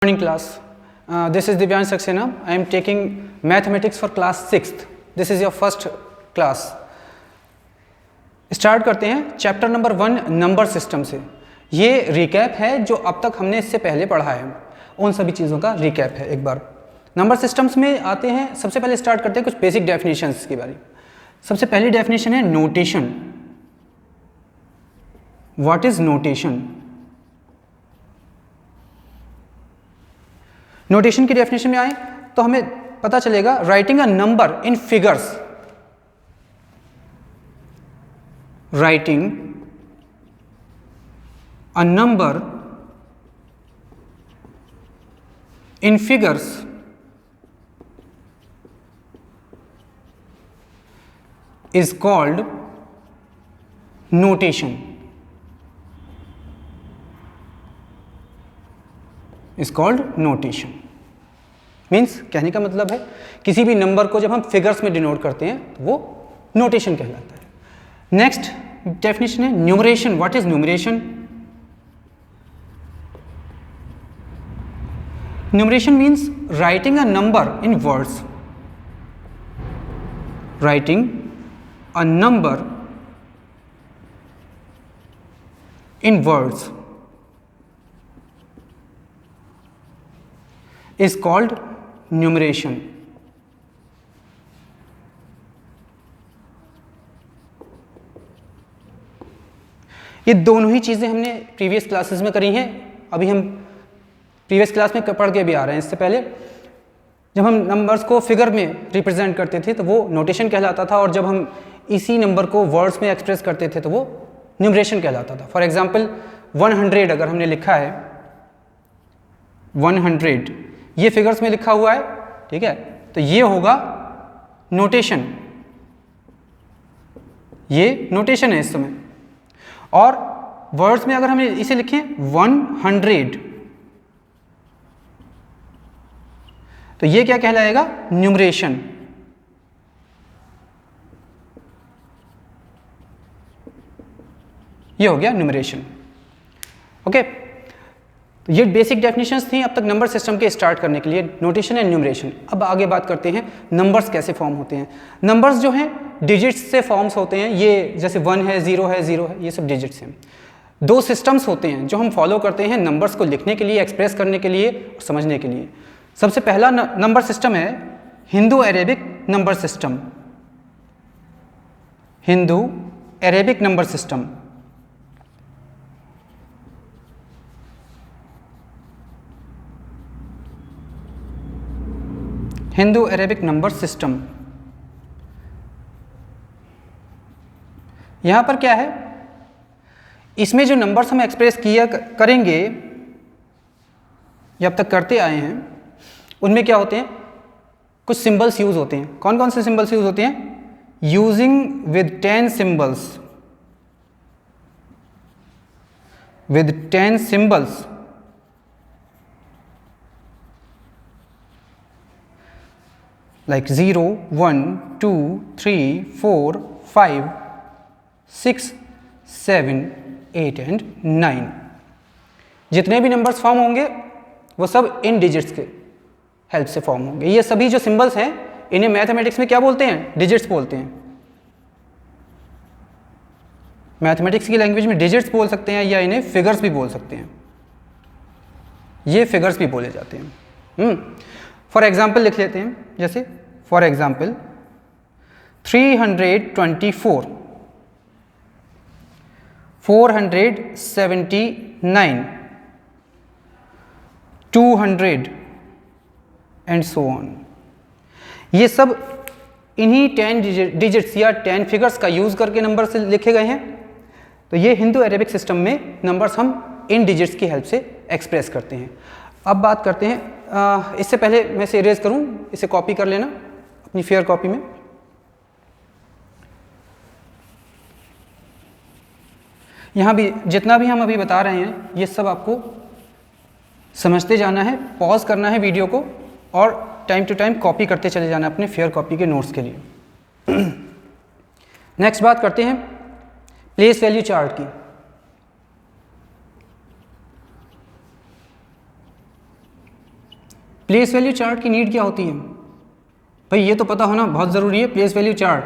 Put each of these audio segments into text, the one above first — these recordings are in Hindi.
Morning class. This is Divyan Saxena. I am taking mathematics for class 6th. This is your first class. Start करते हैं चैप्टर नंबर 1 नंबर सिस्टम से. ये रिकैप है जो अब तक हमने इससे पहले पढ़ा है, उन सभी चीज़ों का रिकैप है. एक बार नंबर सिस्टम्स में आते हैं. सबसे पहले स्टार्ट करते हैं कुछ बेसिक डेफिनेशंस के बारे में. सबसे पहली डेफिनेशन है notation. What is notation? Notation की डेफिनेशन में आए तो हमें पता चलेगा writing a number in figures. Writing a number in figures is called notation. is called notation. Means कहने का मतलब है किसी भी नंबर को जब हम फिगर्स में डिनोट करते हैं तो वो नोटेशन कहलाता है. नेक्स्ट डेफिनेशन है numeration. What is numeration? Numeration means writing a number in words. Writing a number in words is called numeration. ये दोनों ही चीज़ें हमने प्रीवियस क्लासेस में करी हैं. अभी हम प्रीवियस क्लास में पढ़ के भी आ रहे हैं. इससे पहले जब हम नंबर्स को फिगर में रिप्रेजेंट करते थे तो वो नोटेशन कहलाता था, और जब हम इसी नंबर को वर्ड्स में एक्सप्रेस करते थे तो वो न्यूमरेशन कहलाता था. फॉर एग्जांपल 100 अगर हमने लिखा है 100, ये फिगर्स में लिखा हुआ है, ठीक है, तो ये होगा नोटेशन. ये नोटेशन है इस समय. और वर्ड्स में अगर हम इसे लिखें 100 तो ये क्या कहलाएगा? न्यूमरेशन. ये हो गया न्यूमरेशन. ओके, तो ये बेसिक डेफिनेशंस थी अब तक नंबर सिस्टम के स्टार्ट करने के लिए, नोटेशन एंड न्यूमरेशन. अब आगे बात करते हैं नंबर्स कैसे फॉर्म होते हैं. नंबर्स जो हैं डिजिट्स से फॉर्म्स होते हैं. ये जैसे 1 है, 0 है, 0 है, ये सब डिजिट्स हैं. दो सिस्टम्स होते हैं जो हम फॉलो करते हैं नंबर्स को लिखने के लिए, एक्सप्रेस करने के लिए और समझने के लिए. सबसे पहला नंबर सिस्टम है Hindu Arabic number system. Hindu Arabic number system. Hindu Arabic number system. यहां पर क्या है, इसमें जो नंबर्स हम एक्सप्रेस किया करेंगे या अब तक करते आए हैं, उनमें क्या होते हैं, कुछ सिंबल्स यूज होते हैं. कौन कौन से सिंबल्स यूज होते हैं? Using with 10 symbols. With 10 symbols like 0, 1, 2, 3, 4, 5, 6, 7, 8 and 9. जितने भी नंबर्स फॉर्म होंगे वो सब इन डिजिट्स के हेल्प से फॉर्म होंगे. ये सभी जो सिंबल्स हैं इन्हें मैथमेटिक्स में क्या बोलते हैं? डिजिट्स बोलते हैं. मैथमेटिक्स की लैंग्वेज में डिजिट्स बोल सकते हैं या इन्हें फिगर्स भी बोल सकते हैं. ये फिगर्स भी बोले जाते हैं. फॉर एग्जाम्पल लिख लेते हैं. जैसे for example 324, 479, 200 and so on. ये सब इन्हीं 10 डिजिट्स या 10 फिगर्स का यूज करके नंबर से लिखे गए हैं. तो ये हिंदू अरेबिक सिस्टम में नंबर्स हम इन डिजिट्स की हेल्प से एक्सप्रेस करते हैं. अब बात करते हैं, इससे पहले मैं इसे इरेज करूं, इसे कॉपी कर लेना अपनी फेयर कॉपी में. यहाँ भी जितना भी हम अभी बता रहे हैं ये सब आपको समझते जाना है, पॉज करना है वीडियो को और टाइम टू टाइम कॉपी करते चले जाना अपने फेयर कॉपी के नोट्स के लिए. नेक्स्ट बात करते हैं प्लेस वैल्यू चार्ट की. प्लेस वैल्यू चार्ट की नीड क्या होती है भाई, ये तो पता होना बहुत ज़रूरी है। Place value chart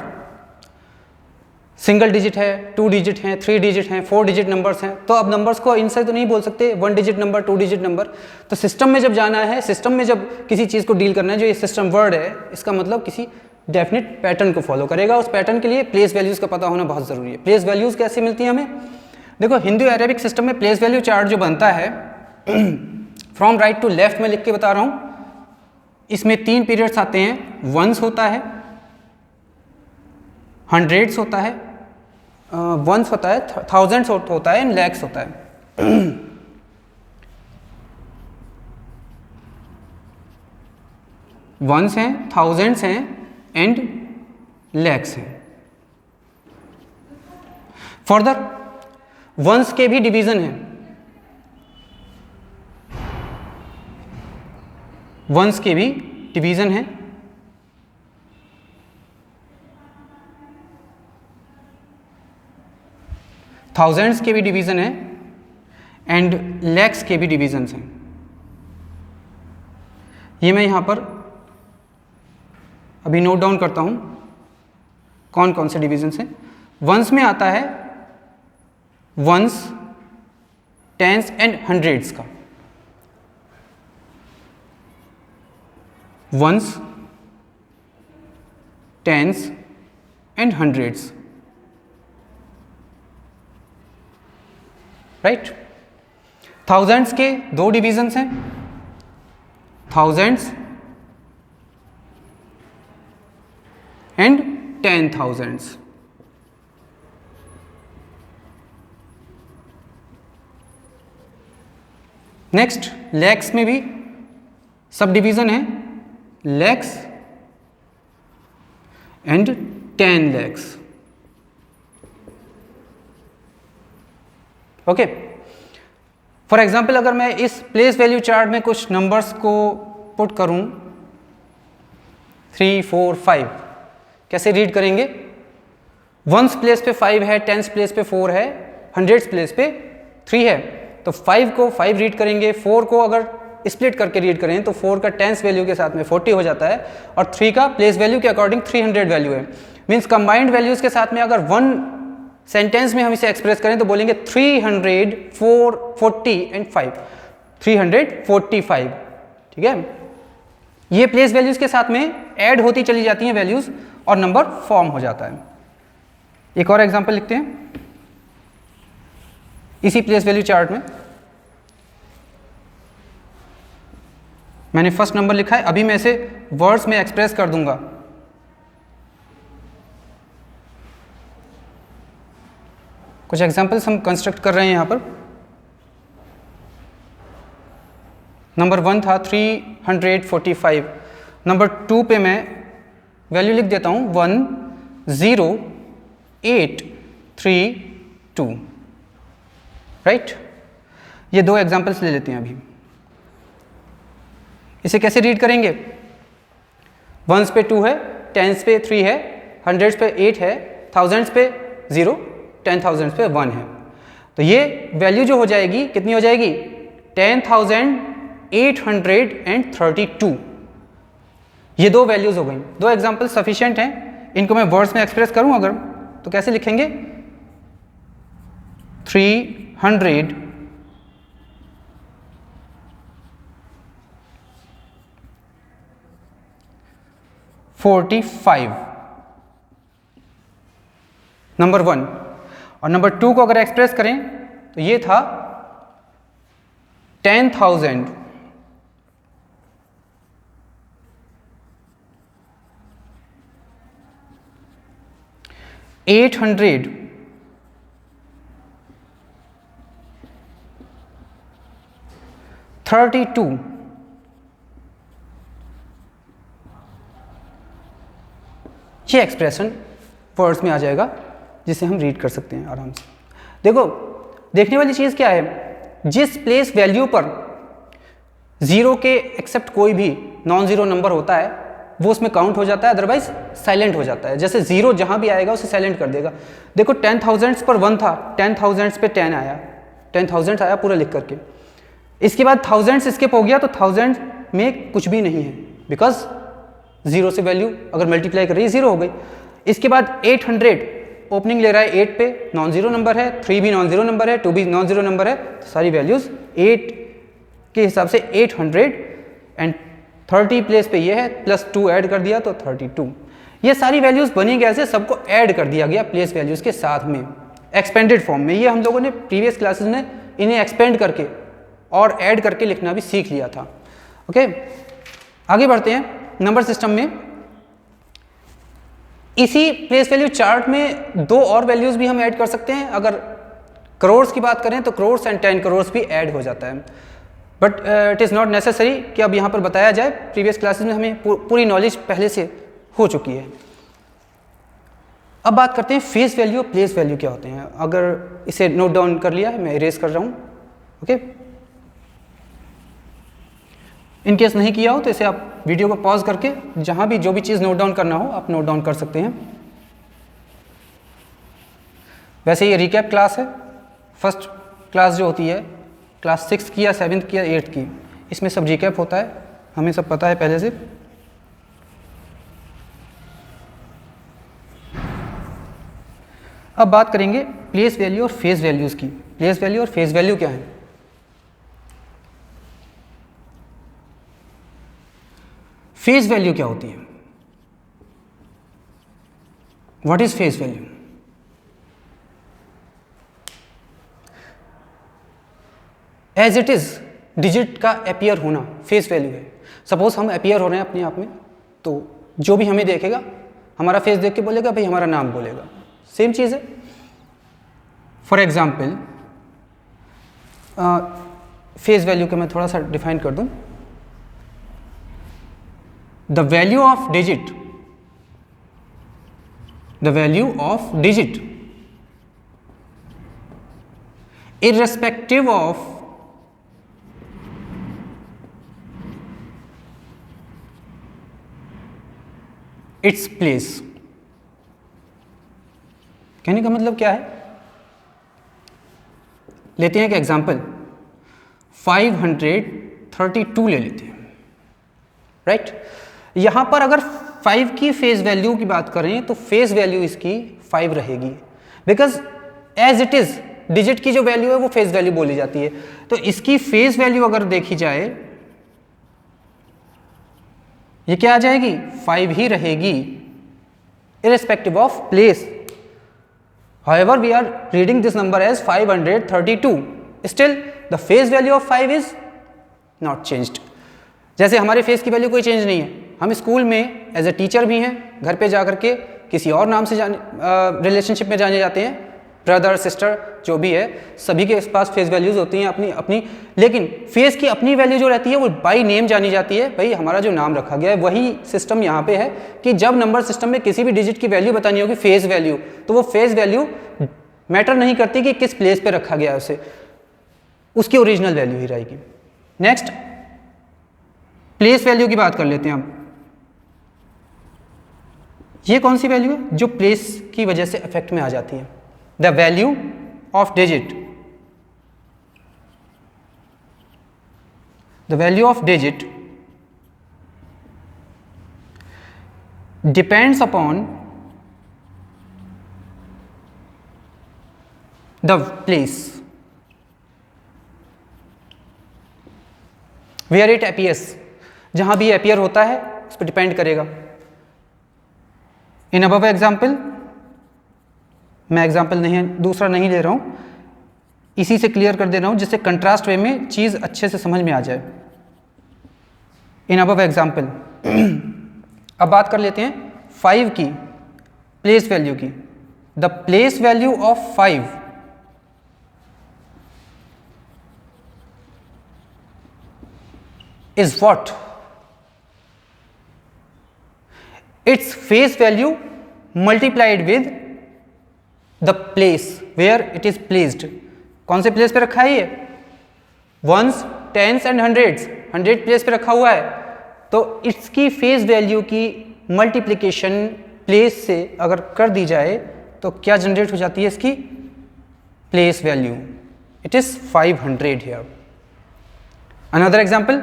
single digit है, 2 डिजिट हैं, 3 डिजिट हैं, 4 डिजिट नंबर्स हैं, तो अब नंबर्स को इनसे तो नहीं बोल सकते 1 डिजिट नंबर, 2 डिजिट नंबर। तो सिस्टम में जब जाना है, सिस्टम में जब किसी चीज़ को डील करना है, जो ये सिस्टम वर्ड है इसका मतलब किसी डेफिनेट पैटर्न को फॉलो करेगा। उस पैटर्न के लिए प्लेस वैल्यूज़ का पता होना बहुत ज़रूरी है। प्लेस वैल्यूज़ कैसे मिलती हैं हमें? देखो हिंदू अरेबिक सिस्टम में प्लेस वैल्यू चार्ट जो बनता है फ्रॉम राइट टू लेफ्ट में लिख के बता रहा हूँ। इसमें 3 पीरियड्स आते हैं, वंस होता है, हंड्रेड्स होता है, वंस होता है, थाउजेंड्स होता है, एंड लैक्स होता है। वंस हैं, थाउजेंड्स हैं एंड लैक्स हैं। फर्दर वंस के भी डिवीजन है, वंस के भी डिवीजन है, थाउजेंड्स के भी डिवीजन है एंड लैक्स के भी डिवीजन्स हैं। ये मैं यहां पर अभी नोट डाउन करता हूं कौन कौन से डिवीजन्स हैं। वंस में आता है वंस, टेंस एंड हंड्रेड्स का। Ones, tens and hundreds, right. Thousands के 2 डिवीजन्स हैं, thousands and 10,000s। Next lakhs में भी सब डिवीजन है, lakhs and 10 lakhs. Okay, for example अगर मैं इस प्लेस वैल्यू चार्ट में कुछ नंबर्स को पुट करूं 3, 4, 5, कैसे रीड करेंगे? वंस प्लेस पे 5 है, टेंस प्लेस पे 4 है, हंड्रेड्स प्लेस पे 3 है, तो 5 को 5 रीड करेंगे। 4 को अगर स्प्लिट करके रीड करें तो 4 का टेंस वैल्यू के साथ में 40 हो जाता है और 3 का प्लेस वैल्यू के अकॉर्डिंग 300 वैल्यू है। मीन्स कंबाइंड वैल्यूज के साथ में अगर 1 सेंटेंस में हम इसे एक्सप्रेस करें तो बोलेंगे 300, 4, 40 एंड 5, 345। ठीक है, ये प्लेस वैल्यूज के साथ में ऐड होती चली जाती हैं वैल्यूज और नंबर फॉर्म हो जाता है। एक और एग्जांपल लिखते हैं इसी प्लेस वैल्यू चार्ट में। मैंने फर्स्ट नंबर लिखा है, अभी मैं इसे वर्ड्स में एक्सप्रेस कर दूंगा। कुछ एग्जांपल्स हम कंस्ट्रक्ट कर रहे हैं यहां पर। नंबर 1 था 345, नंबर 2 पे मैं वैल्यू लिख देता हूं 10832, राइट। ये 2 एग्जांपल्स ले लेते हैं अभी। इसे कैसे रीड करेंगे? वंस पे 2 है, टेंस पे 3 है, हंड्रेड्स पे 8 है, थाउजेंड्स पे 0, 10,000 पे 1 है। तो ये वैल्यू जो हो जाएगी कितनी हो जाएगी? 10,832। ये 2 वैल्यूज हो गई। 2 एग्जांपल सफिशिएंट हैं। इनको मैं वर्ड्स में एक्सप्रेस करूं अगर तो कैसे लिखेंगे? 345 नंबर 1, और नंबर 2 को अगर एक्सप्रेस करें तो ये था 10,000 832। ये एक्सप्रेशन वर्ड्स में आ जाएगा जिसे हम रीड कर सकते हैं आराम से। देखो देखने वाली चीज़ क्या है, जिस प्लेस वैल्यू पर 0 के एक्सेप्ट कोई भी नॉन ज़ीरो नंबर होता है वो उसमें काउंट हो जाता है, अदरवाइज साइलेंट हो जाता है। जैसे 0 जहाँ भी आएगा उसे साइलेंट कर देगा। देखो 10,000 पर 1 था, 10,000 पे 10 आया, 10,000 आया पूरा लिख करके। इसके बाद थाउजेंड्स स्किप हो गया तो 1000 में कुछ भी नहीं है, बिकॉज 0 से वैल्यू अगर मल्टीप्लाई कर रही है 0 हो गई। इसके बाद 800 ओपनिंग ले रहा है 8 पे, नॉन जीरो नंबर है, 3 भी नॉन जीरो नंबर है, 2 भी नॉन जीरो नंबर है, तो सारी वैल्यूज़ 8 के हिसाब से 800 एंड 30 प्लेस पे ये है, प्लस 2 ऐड कर दिया तो 32। ये सारी वैल्यूज़ बनी कैसे, सबको ऐड कर दिया गया प्लेस वैल्यूज़ के साथ में एक्सपेंडेड फॉर्म में। ये हम लोगों ने प्रीवियस क्लासेस में इन्हें एक्सपेंड करके और ऐड करके लिखना भी सीख लिया था। ओके, आगे बढ़ते हैं नंबर सिस्टम में। इसी प्लेस वैल्यू चार्ट में 2 और वैल्यूज़ भी हम ऐड कर सकते हैं। अगर करोड़ की बात करें तो करोड़ एंड 10 करोड़ भी ऐड हो जाता है, but it is not necessary कि अब यहाँ पर बताया जाए। प्रीवियस क्लासेस में हमें पूरी नॉलेज पहले से हो चुकी है। अब बात करते हैं फेस वैल्यू और प्लेस वैल्यू क्या होते हैं। अगर इसे नोट डाउन कर लिया है, मैं इरेज कर रहा हूँ। ओके, इन केस नहीं किया हो तो इसे आप वीडियो को पॉज करके जहाँ भी जो भी चीज़ नोट डाउन करना हो आप नोट डाउन कर सकते हैं। वैसे ये रिकैप क्लास है। फर्स्ट क्लास जो होती है क्लास 6 की या 7th की या 8th की, इसमें सब रिकैप होता है, हमें सब पता है पहले से। अब बात करेंगे प्लेस वैल्यू और फेस वैल्यूज़ की। प्लेस वैल्यू और फेस वैल्यू क्या है? फेस वैल्यू क्या होती है? What is face value? As it is digit का अपीयर होना फेस वैल्यू है। सपोज हम अपीयर हो रहे हैं अपने आप में, तो जो भी हमें देखेगा हमारा फेस देख के बोलेगा भाई हमारा नाम बोलेगा, सेम चीज़ है। फॉर एग्जाम्पल फेस वैल्यू को मैं थोड़ा सा डिफाइन कर दूं। The value of digit, the value of digit irrespective of its place। कहने का मतलब क्या है? लेते हैं एक एग्जाम्पल, 532 ले लेते हैं, राइट यहां पर अगर 5 की फेस वैल्यू की बात करें तो फेस वैल्यू इसकी 5 रहेगी, because as it is digit की जो वैल्यू है वो फेस वैल्यू बोली जाती है। तो इसकी फेस वैल्यू अगर देखी जाए ये क्या आ जाएगी? 5 ही रहेगी irrespective of place. However, we are reading this number as 532. Still, the face value of 5 is not changed. जैसे हमारे फेस की वैल्यू कोई चेंज नहीं है, हम स्कूल में एज ए टीचर भी हैं, घर पे जा कर के किसी और नाम से रिलेशनशिप में जाने जाते हैं, ब्रदर सिस्टर जो भी है, सभी के पास फेस वैल्यूज़ होती हैं अपनी अपनी, लेकिन फेस की अपनी वैल्यू जो रहती है वो बाय नेम जानी जाती है। भाई हमारा जो नाम रखा गया है वही सिस्टम यहाँ पे है कि जब नंबर सिस्टम में किसी भी डिजिट की वैल्यू बतानी होगी फेस वैल्यू, तो वो फेस वैल्यू मैटर नहीं करती कि किस प्लेस पे रखा गया है उसे, उसकी ओरिजिनल वैल्यू ही रहेगी। नेक्स्ट प्लेस वैल्यू की बात कर लेते हैं हम। ये कौन सी वैल्यू है जो प्लेस की वजह से इफेक्ट में आ जाती है? The value of digit, the value of digit depends upon the place where it appears. जहां भी अपीयर होता है उस पर डिपेंड करेगा। इन अबव एग्जाम्पल, मैं एग्जाम्पल नहीं दूसरा नहीं ले रहा हूं, इसी से क्लियर कर दे रहा हूं जिससे कंट्रास्ट वे में चीज अच्छे से समझ में आ जाए। इन अबव एग्जाम्पल अब बात कर लेते हैं 5 की प्लेस वैल्यू की। The place value of 5 is what? Its face value multiplied with the place where it is placed। कौन से प्लेस पे रखा है ये? Ones, tens and hundreds, 100 place पे रखा हुआ है, तो इसकी फेस वैल्यू की मल्टीप्लिकेशन प्लेस से अगर कर दी जाए तो क्या जनरेट हो जाती है इसकी place value? It is 500 here. Another example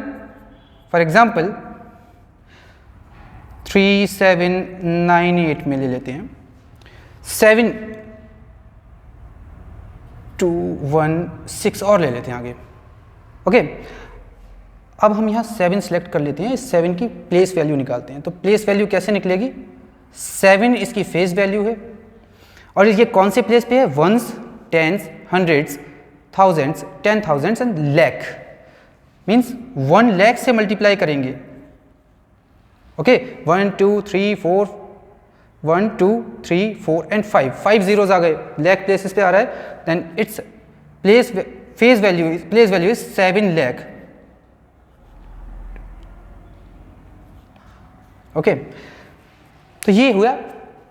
for example 3798 में ले लेते हैं 7216 और ले लेते हैं आगे। ओके, अब हम यहाँ 7 सेलेक्ट कर लेते हैं, इस 7 की प्लेस वैल्यू निकालते हैं। तो प्लेस वैल्यू कैसे निकलेगी? 7 इसकी फेस वैल्यू है और ये कौन से प्लेस पे है? Ones, tens, hundreds, thousands, 10,000 and lakh. Means 1 lakh से मल्टीप्लाई करेंगे। ओके, 1 2 3 4 1 2 3 4 एंड 5 जीरोज आ गए, लैख प्लेसेस पे आ रहा है। Then its place value is 7 lakh. Okay, तो ये हुआ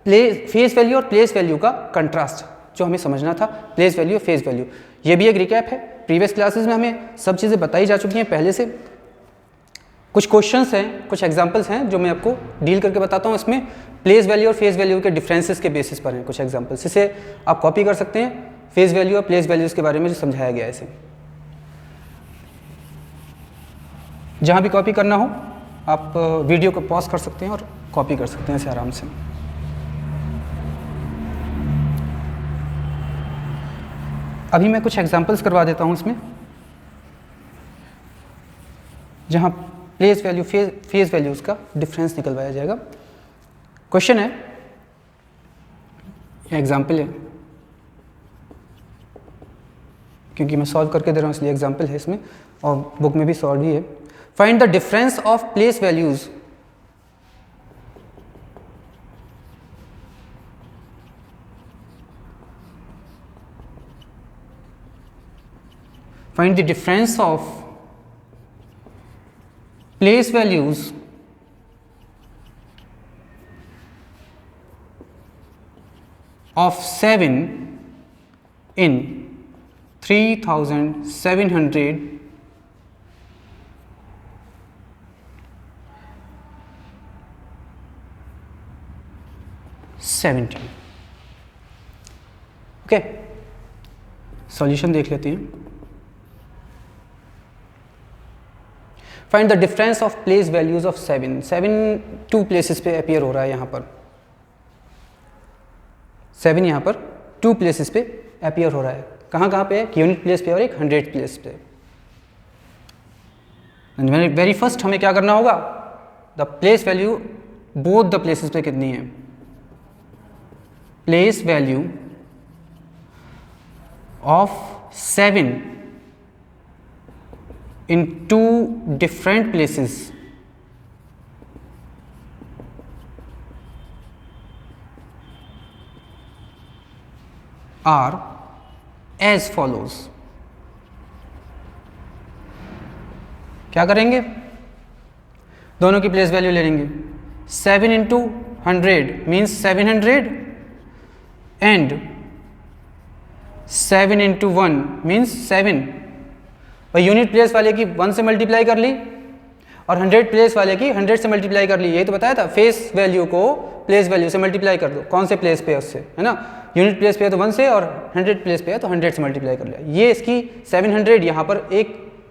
फेस वैल्यू और प्लेस वैल्यू का कंट्रास्ट जो हमें समझना था, प्लेस वैल्यू और फेस वैल्यू। ये भी एक रिकैप है, प्रीवियस क्लासेस में हमें सब चीज़ें बताई जा चुकी हैं पहले से। कुछ क्वेश्चंस हैं, कुछ एग्जांपल्स हैं जो मैं आपको डील करके बताता हूँ। इसमें प्लेस वैल्यू और फेस वैल्यू के डिफरेंसेस के बेसिस पर हैं कुछ एग्जांपल्स, इसे आप कॉपी कर सकते हैं। फेस वैल्यू और प्लेस वैल्यूज़ के बारे में जो समझाया गया है इसे, जहाँ भी कॉपी करना हो आप वीडियो को पॉज कर सकते हैं और कॉपी कर सकते हैं इसे आराम से। अभी मैं कुछ एग्जांपल्स करवा देता हूँ इसमें, जहाँ प्लेस वैल्यू फेस वैल्यूज़ का डिफरेंस निकलवाया जाएगा। क्वेश्चन है, ये एग्जांपल है, क्योंकि मैं सॉल्व करके दे रहा हूँ इसलिए एग्जांपल है इसमें, और बुक में भी सॉल्व ही है। Find the difference of place values find the difference of place values of 7 in 3770। Okay, solution देख लेते हैं। Find the difference of place values of 7 two places पे अपीयर हो रहा है यहाँ पर। 7 यहाँ पर 2 प्लेसेस पे अपीयर हो रहा है। कहाँ कहाँ पे है? यूनिट प्लेस पे और एक 100 प्लेस पे। वेरी फर्स्ट हमें क्या करना होगा? The place value both the places पे कितनी है? Place value of 7 in 2 different places are as follows। क्या करेंगे? दोनों की प्लेस वैल्यू ले लेंगे। 7 into 100 means 700 and 7 into 1 means 7। और यूनिट प्लेस वाले की 1 से मल्टीप्लाई कर ली और 100 प्लेस वाले की 100 से मल्टीप्लाई कर ली। यही तो बताया था, फेस वैल्यू को प्लेस वैल्यू से मल्टीप्लाई कर दो। कौन से प्लेस पे है उससे, है ना? यूनिट प्लेस पे है तो 1 से, और 100 प्लेस पे है तो 100 से मल्टीप्लाई कर लिया। ये इसकी 700 यहाँ पर एक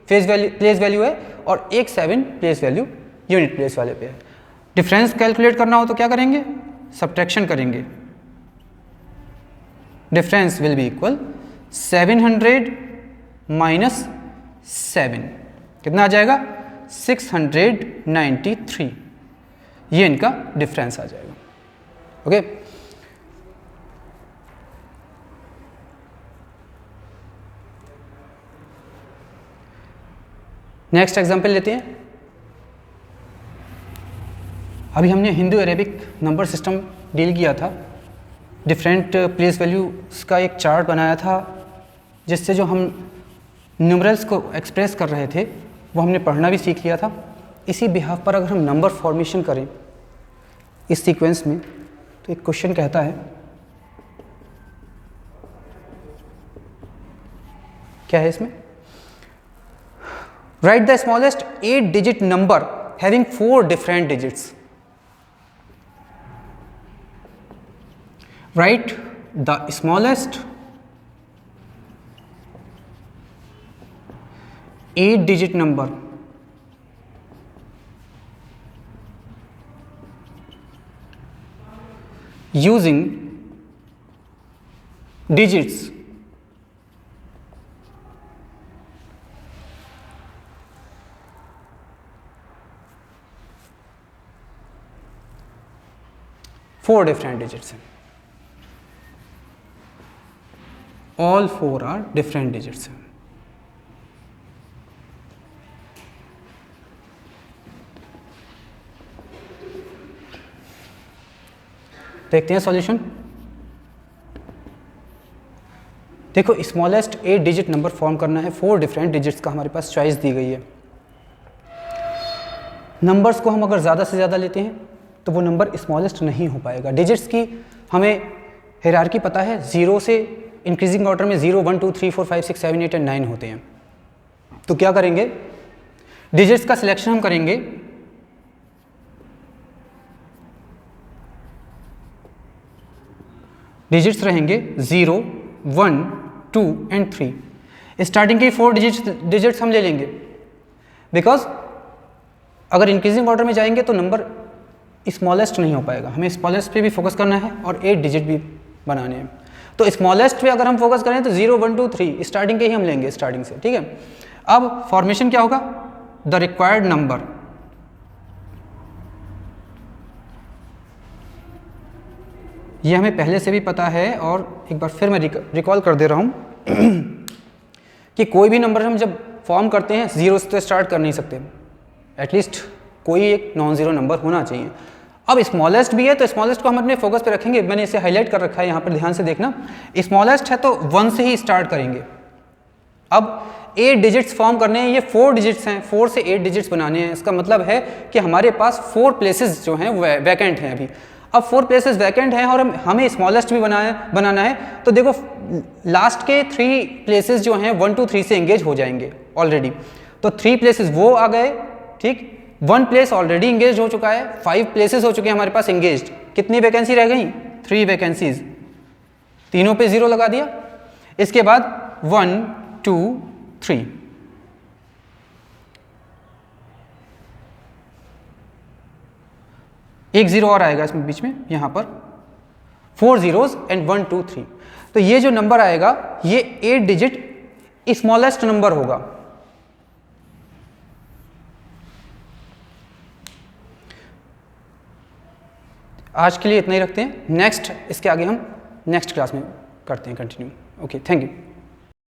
प्लेस वैल्यू है और एक 7 प्लेस वैल्यू यूनिट प्लेस वाले पे है। डिफरेंस कैलकुलेट करना हो तो क्या करेंगे? सब्ट्रैक्शन करेंगे। Difference will be equal 700 minus 7, कितना आ जाएगा? 693। ये इनका डिफरेंस आ जाएगा। ओके, नेक्स्ट एग्जांपल लेते हैं। अभी हमने Hindu Arabic number system deal किया था, डिफरेंट प्लेस वैल्यूज का एक चार्ट बनाया था, जिससे जो हम न्यूमरल्स को एक्सप्रेस कर रहे थे वो हमने पढ़ना भी सीख लिया था। इसी बिहाफ पर अगर हम नंबर फॉर्मेशन करें इस सीक्वेंस में, तो एक क्वेश्चन कहता है, क्या है इसमें? Right the smallest 8 digit number having 4 different digits. Right the smallest 8 digit number using digits four different digits हैं, all four are different digits हैं। देखते हैं सॉल्यूशन। देखो स्मॉलेस्ट 8 डिजिट नंबर फॉर्म करना है, 4 डिफरेंट डिजिट्स का हमारे पास चॉइस दी गई है। नंबर्स को हम अगर ज़्यादा से ज़्यादा लेते हैं तो वो नंबर स्मॉलेस्ट नहीं हो पाएगा। डिजिट्स की हमें हायरार्की पता है, 0 से इंक्रीजिंग ऑर्डर में 0 1 2 3 4 5 6 7 8 एंड 9 होते हैं। तो क्या करेंगे, डिजिट्स का सिलेक्शन हम करेंगे डिजिट्स रहेंगे 0 1 2 एंड 3। स्टार्टिंग के 4 डिजिट्स हम ले लेंगे, बिकॉज अगर इंक्रीजिंग ऑर्डर में जाएंगे तो नंबर स्मॉलेस्ट नहीं हो पाएगा। हमें स्मॉलेस्ट पे भी फोकस करना है और 8 डिजिट भी बनाने हैं। तो स्मॉलेस्ट पे अगर हम फोकस करें तो 0 1 2 3 स्टार्टिंग के ही हम लेंगे, स्टार्टिंग से, ठीक है। अब फॉर्मेशन क्या होगा, द रिक्वायर्ड नंबर, ये हमें पहले से भी पता है और एक बार फिर मैं रिकॉल कर दे रहा हूँ कि कोई भी नंबर हम जब फॉर्म करते हैं 0 से तो स्टार्ट कर नहीं सकते, एटलीस्ट कोई एक नॉन ज़ीरो नंबर होना चाहिए। अब स्मॉलेस्ट भी है तो स्मॉलेस्ट को हम अपने फोकस पे रखेंगे, मैंने इसे हाईलाइट कर रखा है यहाँ पर, ध्यान से देखना। स्मॉलेस्ट है तो 1 से ही स्टार्ट करेंगे। अब 8 डिजिट्स फॉर्म करने हैं, ये 4 डिजिट्स हैं, 4 से 8 डिजिट्स बनाने हैं। इसका मतलब है कि हमारे पास 4 प्लेसेस जो हैं वैकेंट हैं अभी। अब 4 प्लेसेस वैकेंट हैं और हमें स्मॉलेस्ट भी बनाना है। तो देखो लास्ट के 3 प्लेसेस जो हैं 1 2 3 से एंगेज हो जाएंगे ऑलरेडी। तो 3 प्लेसेस वो आ गए, ठीक। 1 प्लेस ऑलरेडी इंगेज हो चुका है, 5 प्लेसेस हो चुके हैं हमारे पास इंगेज्ड। कितनी वैकेंसी रह गई, 3 वैकेंसीज, तीनों पे 0 लगा दिया। इसके बाद 1 2 3, एक 0 और आएगा इसमें बीच में, यहां पर 4 zeros एंड 1 2 3। तो ये जो नंबर आएगा ये 8 डिजिट स्मॉलेस्ट नंबर होगा। आज के लिए इतना ही रखते हैं, नेक्स्ट इसके आगे हम नेक्स्ट क्लास में करते हैं कंटिन्यू। Okay, thank you.